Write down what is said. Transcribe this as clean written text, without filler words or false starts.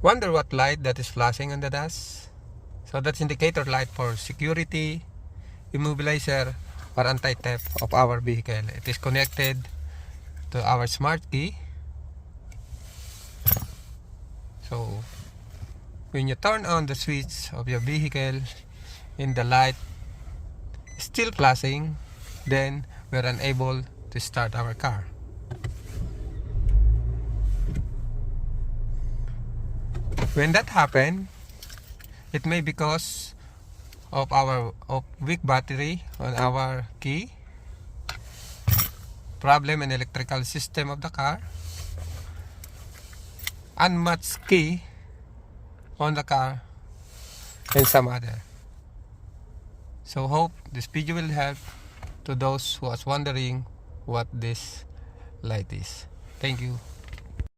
Wonder what light that is flashing on the dash? So that's indicator light for security, immobilizer, or anti-theft of our vehicle. It is connected to our smart key. So when you turn on the switch of your vehicle and the light is still flashing, then we're unable to start our car. When that happens, it may be because of weak battery on our key, problem in electrical system of the car, unmatched key on the car, and some other. So hope this video will help to those who was wondering what this light is. Thank you.